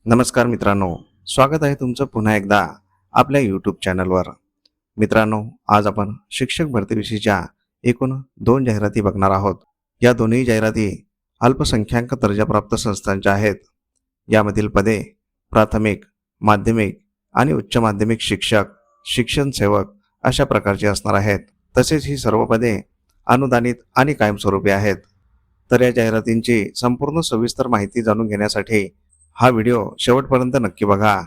नमस्कार मित्रांनो, स्वागत आहे तुमचं पुन्हा एकदा आपल्या यूट्यूब चॅनलवर. मित्रांनो, आज आपण शिक्षक भरतीविषयीच्या एकूण 2 जाहिराती बघणार आहोत. या दोन्ही जाहिराती अल्पसंख्याक दर्जाप्राप्त संस्थांच्या आहेत. यामधील पदे प्राथमिक, माध्यमिक आणि उच्च माध्यमिक शिक्षक, शिक्षण सेवक अशा प्रकारची असणार आहेत. तसेच ही सर्व पदे अनुदानित आणि कायमस्वरूपी आहेत. तर या जाहिरातींची संपूर्ण सविस्तर माहिती जाणून घेण्यासाठी हा व्हिडिओ शेवटपर्यंत नक्की बघा.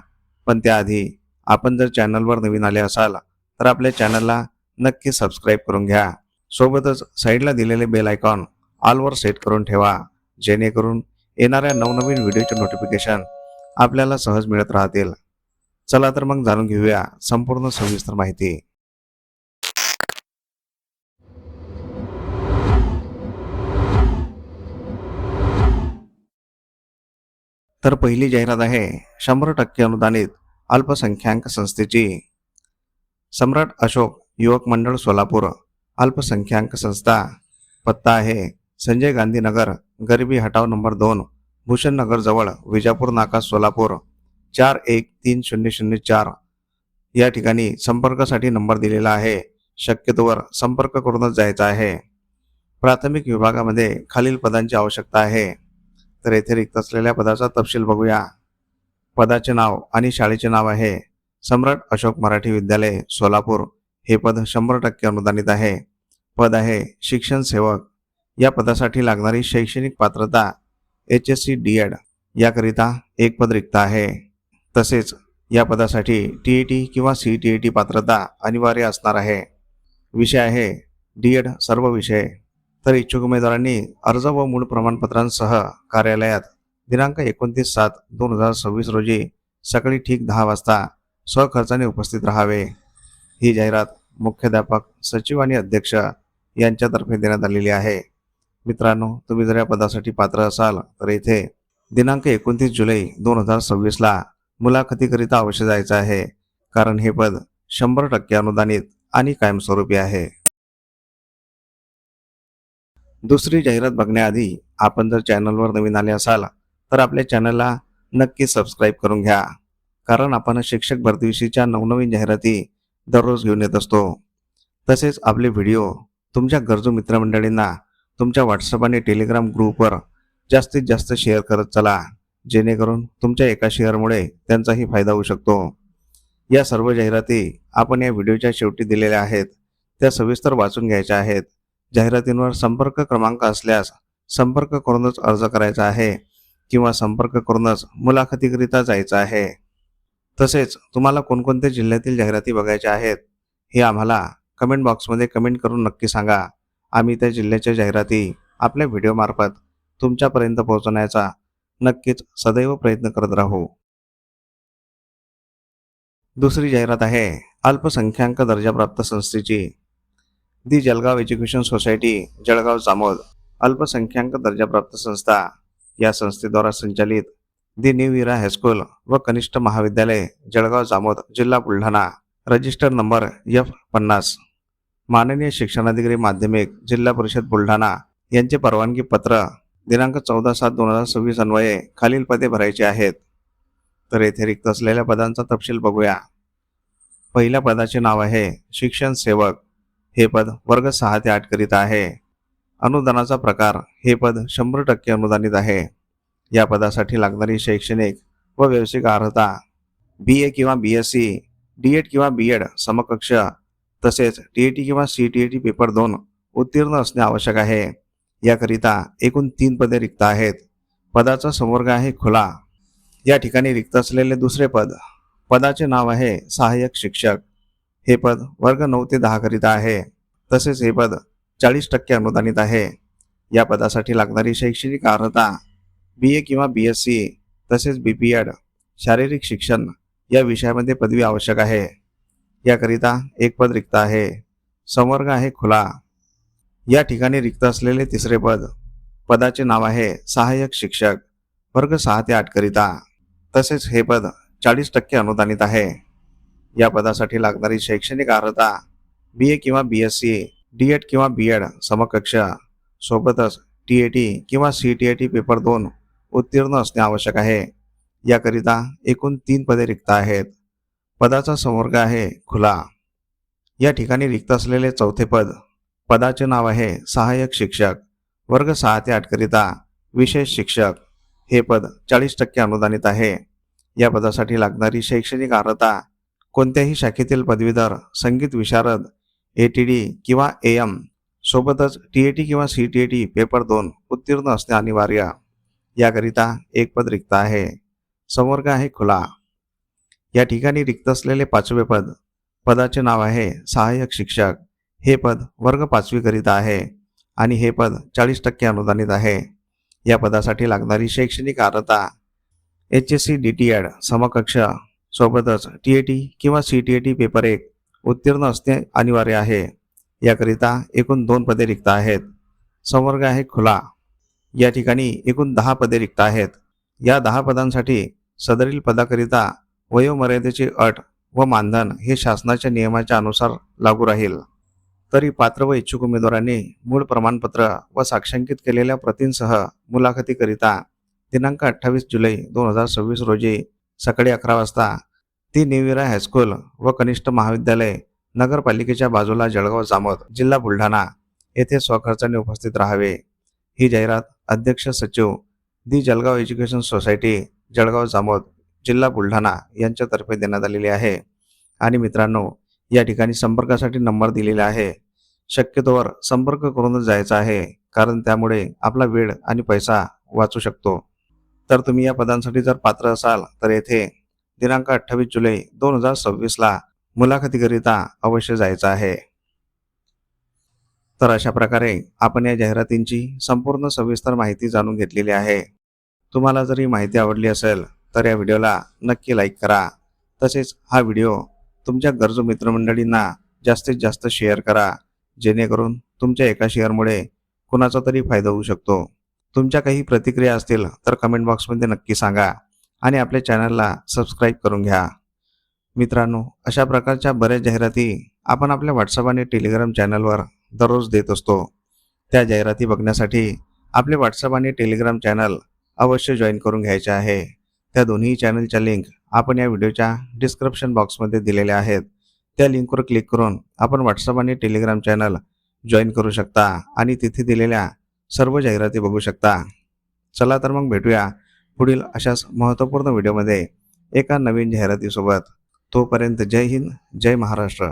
पण त्याआधी आपण जर चॅनलवर नवीन आले असाल तर आपल्या चॅनलला नक्की सबस्क्राईब करून घ्या. सोबतच साईडला दिलेले बेल आयकॉन ऑलवर सेट करून ठेवा, जेणेकरून येणाऱ्या नवनवीन व्हिडिओचे नोटिफिकेशन आपल्याला सहज मिळत राहतील. चला तर मग जाणून घेऊया संपूर्ण सविस्तर माहिती. तर पहिली जाहिरात आहे 100% अनुदानित अल्पसंख्याक संस्थेची. सम्राट अशोक युवक मंडळ सोलापूर अल्पसंख्याक संस्था. पत्ता आहे संजय गांधी नगर, गरिबी हटाव नंबर 2, भूषण नगर जवळ, विजापूर नाका, सोलापूर 413004. या ठिकाणी संपर्कासाठी नंबर दिलेला आहे. शक्यतोवर संपर्क करूनच जायचा आहे. प्राथमिक विभागामध्ये खालील पदांची आवश्यकता आहे. तर येथे रिक्त असलेल्या पदाचा तपशील बघूया. पदाचे नाव आणि शाळेचे नाव आहे सम्राट अशोक मराठी विद्यालय सोलापूर. हे पद 100% अनुदानित आहे. पद आहे शिक्षण सेवक. या पदासाठी लागणारी शैक्षणिक पात्रता HSC DED. याकरिता एक पद रिक्त आहे. तसेच या पदासाठी TET किंवा CTET पात्रता अनिवार्य असणार आहे. विषय आहे DED सर्व विषय. तर इच्छुक उमेदवारांनी अर्ज व मूळ प्रमाणपत्रांसह कार्यालयात दिनांक 29/7/2026 रोजी सकाळी ठीक 10 वाजता स्वखर्चाने उपस्थित राहावे. ही जाहिरात मुख्याध्यापक, सचिव आणि अध्यक्ष यांच्यातर्फे देण्यात आलेली आहे. मित्रांनो, तुम्ही जर या पदासाठी पात्र असाल तर येथे दिनांक 29 जुलै 2026 ला मुलाखतीकरिता अवश्य जायचं आहे, कारण हे पद 100% अनुदानित आणि कायमस्वरूपी आहे. दुसरी जाहिरात बघण्याआधी आपण जर चॅनलवर नवीन आले असाल तर आपल्या चॅनलला नक्की सबस्क्राईब करून घ्या, कारण आपण शिक्षक भरतीविषयीच्या नवनवीन जाहिराती दररोज घेऊन येत असतो. तसेच आपले व्हिडिओ तुमच्या गरजू मित्रमंडळींना तुमच्या व्हॉट्सअप आणि टेलिग्राम ग्रुपवर जास्तीत जास्त शेअर करत चला, जेणेकरून तुमच्या एका शेअरमुळे त्यांचाही फायदा होऊ शकतो. या सर्व जाहिराती आपण या व्हिडिओच्या शेवटी दिलेल्या आहेत, त्या सविस्तर वाचून घ्यायच्या आहेत. जाहिरातींवर संपर्क क्रमांक असल्यास संपर्क करूनच अर्ज करायचा आहे किंवा संपर्क करूनच मुलाखतीकरिता जायचं आहे. तसेच तुम्हाला कोणकोणत्या जिल्ह्यातील जाहिराती बघायच्या आहेत हे आम्हाला कमेंट बॉक्समध्ये कमेंट करून नक्की सांगा. आम्ही त्या जिल्ह्याच्या जाहिराती आपल्या व्हिडिओमार्फत तुमच्यापर्यंत पोहोचवण्याचा नक्कीच सदैव प्रयत्न करत राहू. दुसरी जाहिरात आहे अल्पसंख्याक दर्जाप्राप्त संस्थेची. दी जळगाव एज्युकेशन सोसायटी, जळगाव जामोद अल्पसंख्याक दर्जाप्राप्त संस्था. या संस्थेद्वारा संचालित दी न्यू इरा हायस्कूल व कनिष्ठ महाविद्यालय, जळगाव जामोद, जिल्हा बुलढाणा. Register number F50. माननीय शिक्षणाधिकारी माध्यमिक, जिल्हा परिषद बुलढाणा यांचे परवानगी पत्र दिनांक 14/7/2026 अन्वये खालील पदे भरायची आहेत. तर येथे रिक्त असलेल्या पदांचा तपशील बघूया. पहिल्या पदाचे नाव आहे शिक्षण सेवक. हे पद वर्ग 6 ते 8 करिता आहे. अनुदानाचा प्रकार हे पद 100% अनुदानित आहे. या पदासाठी लागणारी शैक्षणिक व व्यावसायिक अर्हता BA किंवा BSc, DED किंवा BEd समकक्ष, तसेच TET किंवा CTET पेपर 2 उत्तीर्ण असणे आवश्यक आहे. याकरिता एकूण 3 पदे रिक्त आहेत. पदाचा संवर्ग आहे खुला. या ठिकाणी रिक्त असलेले दुसरे पद, पदाचे नाव आहे सहाय्यक शिक्षक. हे पद वर्ग 9 ते 10 करिता आहे. तसेच हे पद 40% अनुदानित आहे. या पदासाठी लागणारी शैक्षणिक अर्हता BA किंवा BSc तसेच BPEd शारीरिक शिक्षण या विषयामध्ये पदवी आवश्यक आहे. याकरिता एक पद रिक्त आहे. संवर्ग आहे खुला. या ठिकाणी रिक्त असलेले तिसरे पद, पदाचे नाव आहे सहाय्यक शिक्षक, वर्ग 6 ते 8 करिता. तसेच हे पद 40% अनुदानित आहे. या पदासाठी लागणारी शैक्षणिक अर्हता BA किंवा BSc, DED किंवा BEd समकक्ष, सोबतच TET किंवा CTET पेपर 2 उत्तीर्ण असणे आवश्यक आहे. याकरिता एकूण 3 पदे रिक्त आहेत. पदाचा संवर्ग आहे खुला. या ठिकाणी रिक्त असलेले चौथे पदाचे नाव आहे सहाय्यक शिक्षक. वर्ग 6 ते 8 करिता विशेष शिक्षक. हे पद 40% अनुदानित आहे. या पदासाठी लागणारी शैक्षणिक अर्हता कोणत्याही शाखेतील पदवीधर, संगीत विशारद, ATD किंवा AM सोबतच TAT किंवा CTAT पेपर 2 उत्तीर्ण असणे अनिवार्य. याकरिता एक पद रिक्त आहे. संवर्ग आहे खुला. या ठिकाणी रिक्त असलेले 5वे पदाचे नाव आहे सहाय्यक शिक्षक. हे पद वर्ग 5वी करिता आहे आणि हे पद 40% अनुदानित आहे. या पदासाठी लागणारी शैक्षणिक अर्हता HSC DTED समकक्ष सोबतच TAT किंवा CTAT पेपर 1 उत्तीर्ण असणे अनिवार्य आहे. याकरिता एकूण 2 पदे रिक्त आहेत. संवर्ग आहे खुला. या ठिकाणी एकूण 10 पदे रिक्त आहेत. या 10 पदांसाठी सदरील पदाकरिता वयोमर्यादेची अट व मानधन हे शासनाच्या नियमाच्या अनुसार लागू राहील. तरी पात्र व इच्छुक उमेदवारांनी मूळ प्रमाणपत्र व साक्षांकित केलेल्या प्रतींसह मुलाखतीकरिता दिनांक 28 जुलै 2026 रोजी सकाळी 11 वाजता ती निविरा हायस्कूल व कनिष्ठ महाविद्यालय नगरपालिकेच्या बाजूला जळगाव जामोद जिल्हा बुलढाणा येथे स्वखर्चाने उपस्थित राहावे. ही जाहिरात अध्यक्ष सचिव दी जळगाव एज्युकेशन सोसायटी जळगाव जामोद जिल्हा बुलढाणा यांच्यातर्फे देण्यात आलेली आहे. आणि मित्रांनो, या ठिकाणी संपर्कासाठी नंबर दिलेला आहे. शक्यतोवर संपर्क करूनच जायचा आहे, कारण त्यामुळे आपला वेळ आणि पैसा वाचू शकतो. तर तुम्ही या पदांसाठी जर पात्र असाल तर येथे दिनांक 28 जुलै 2026 ला मुलाखतीकरिता अवश्य जायचं आहे. तर अशा प्रकारे आपण या जाहिरातींची संपूर्ण सविस्तर माहिती जाणून घेतलेली आहे. तुम्हाला जर ही माहिती आवडली असेल तर या व्हिडिओला नक्की लाईक करा. तसेच हा व्हिडिओ तुमच्या गरजू मित्रमंडळींना जास्तीत जास्त शेअर करा, जेणेकरून तुमच्या एका शेअरमुळे कुणाचा तरी फायदा होऊ शकतो. तुमच्या काही प्रतिक्रिया असतील तर कमेंट बॉक्समध्ये नक्की सांगा आणि आपल्या चॅनलला सबस्क्राईब करून घ्या. मित्रांनो, अशा प्रकारच्या बऱ्याच जाहिराती आपण आपल्या व्हॉट्सअप आणि टेलिग्राम चॅनलवर दररोज देत असतो. त्या जाहिराती बघण्यासाठी आपले व्हॉट्सअप आणि टेलिग्राम चॅनल अवश्य जॉईन करून घ्यायचे आहे. त्या दोन्ही चॅनलच्या लिंक आपण या व्हिडिओच्या डिस्क्रिप्शन बॉक्समध्ये दिलेल्या आहेत. त्या लिंकवर क्लिक करून आपण व्हॉट्सअप आणि टेलिग्राम चॅनल जॉईन करू शकता आणि तिथे दिलेल्या सर्व जाहिराती बघू शकता. चला तर मग भेटूया पुढील अशाच महत्त्वपूर्ण व्हिडिओमध्ये एका नवीन जाहिरातीसोबत. तोपर्यंत जय हिंद, जय महाराष्ट्र.